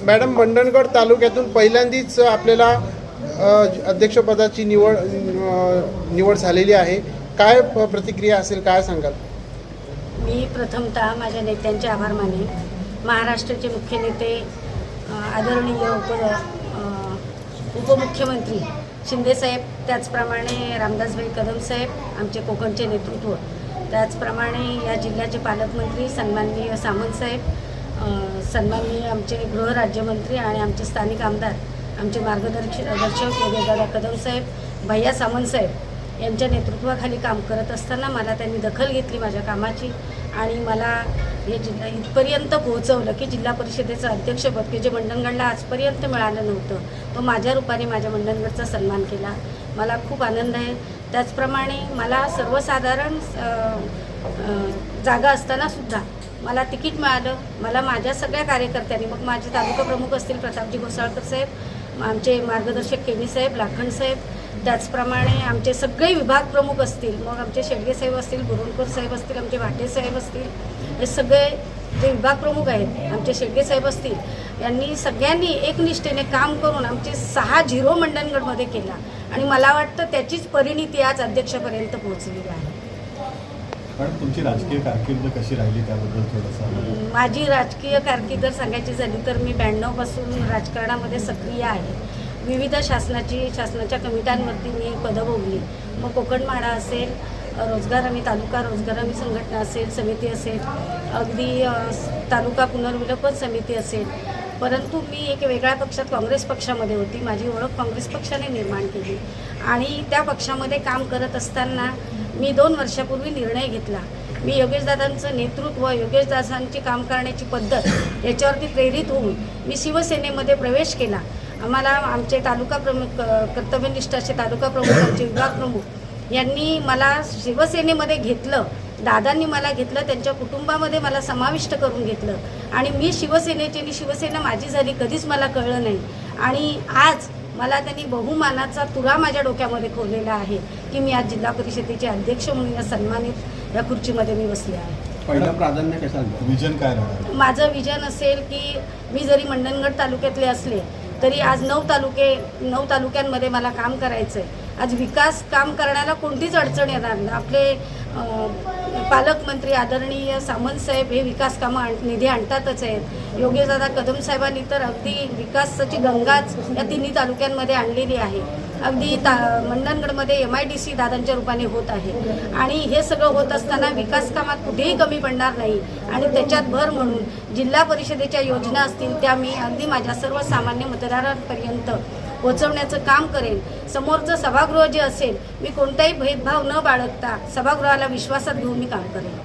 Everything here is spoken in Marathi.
मॅडम, मंडणगड तालुक्यातून पहिल्यांदाच आपल्याला अध्यक्षपदाची निवड झालेली आहे. काय प्रतिक्रिया असेल, काय सांगाल? मी प्रथमतः माझ्या नेत्यांचे आभार मानेन. महाराष्ट्राचे मुख्य नेते आदरणीय उपमुख्यमंत्री शिंदेसाहेब, त्याचप्रमाणे रामदासभाई कदमसाहेब आमचे कोकणचे नेतृत्व, त्याचप्रमाणे या जिल्ह्याचे पालकमंत्री सन्माननीय सामंतसाहेब, सन्माननीय आमचे गृहराज्यमंत्री आणि आमचे स्थानिक आमदार, आमचे मार्गदर्शक योगेशदादा कदमसाहेब, भैया सामंतसाहेब यांच्या नेतृत्वाखाली काम करत असताना मला त्यांनी दखल घेतली माझ्या कामाची आणि मला हे जिल्हा इथपर्यंत पोहोचवलं की जिल्हा परिषदेचं अध्यक्षपद, की जे मंडणगडला आजपर्यंत मिळालं नव्हतं, तो माझ्या रूपाने माझ्या मंडणगडचा सन्मान केला. मला खूप आनंद आहे. त्याचप्रमाणे मला सर्वसाधारण जागा असतानासुद्धा मला तिकीट मिळालं. मला माझ्या सगळ्या कार्यकर्त्यांनी, मग माझे तालुका प्रमुख असतील प्रतापजी घोसाळकर साहेब, आमचे मार्गदर्शक केनी साहेब, लाखन साहेब, त्याचप्रमाणे आमचे सगळे विभाग प्रमुख असतील, मग आमचे शेडगे साहेब असतील, बुरुणकर साहेब असतील, आमचे भाटे साहेब असतील, हे सगळे जे विभाग प्रमुख आहेत, आमचे शेडगे साहेब असतील, यांनी सगळ्यांनी एकनिष्ठेने काम करून आमचे 6-0 मंडणगडमध्ये केला आणि मला वाटतं त्याचीच परिणिती आज अध्यक्षपर्यंत पोहोचलेली आहे. पण तुमची राजकीय कारकीर्द कशी राहिली त्याबद्दल थोडंसं? माझी राजकीय कारकीर्द सांगायची झाली तर मी 92 पासून राजकारणामध्ये सक्रिय आहे. विविध शासनाच्या कमिट्यांवरती मी पदं भोगली. मग कोकणमाडा असेल, रोजगार आणि तालुका रोजगार हमी संघटना असेल, समिती असेल, अगदी तालुका पुनर्विलोकन समिती असेल. परंतु मी एक वेगळ्या पक्षात, काँग्रेस पक्षामध्ये होती. माझी ओळख काँग्रेस पक्षाने निर्माण केली आणि त्या पक्षामध्ये काम करत असताना मी 2 वर्षापूर्वी निर्णय घेतला. मी योगेशदादांचं नेतृत्व, योगेशदादांची काम करण्याची पद्धत याच्यावरती प्रेरित होऊन मी शिवसेनेमध्ये प्रवेश केला. आम्हाला आमचे तालुका प्रमुख, कर्तव्यनिष्ठ असे तालुका प्रमुख, आमचे विभाग प्रमुख यांनी मला शिवसेनेमध्ये घेतलं. दादांनी मला घेतलं, त्यांच्या कुटुंबामध्ये मला समाविष्ट करून घेतलं आणि मी शिवसेनेची आणि शिवसेना माझी झाली कधीच मला कळलं नाही. आणि आज मला त्यांनी बहुमानाचा तुरा माझ्या डोक्यामध्ये खोललेला आहे की मी आज जिल्हा परिषदेचे अध्यक्ष म्हणून सन्मानित या खुर्चीमध्ये मी बसले आहे. पहिलं प्राधान्य कशाला, विजन काय राहणार? माझं विजन असेल की मी जरी मंडणगड तालुक्यातले असले तरी आज 9 तालुक्यांमध्ये मला काम करायचं आहे. आज विकास काम करण्याला कोणतीच अडचण येणार नाही. आपले पालकमंत्री आदरणीय सामंतसाहेब हे विकास कामं निधी आणतातच आहेत. योगेशदादा कदम साहेबांनी तर अगदी विकासाची गंगाच या 3 तालुक्यांमध्ये आणलेली आहे. अगदी मंडणगडमध्ये MIDC दादांच्या रूपाने होत आहे आणि हे सगळं होत असताना विकास कामात कुठेही कमी पडणार नाही आणि त्याच्यात भर म्हणून जिल्हा परिषदेच्या योजना असतील त्या मी अगदी माझ्या सर्वसामान्य मतदारांपर्यंत पोहोचवण्याचं काम करेन. समोरचं सभागृह जे असेल, मी कोणताही भेदभाव न बाळगता सभागृहाला विश्वासात घेऊन मी काम करेन.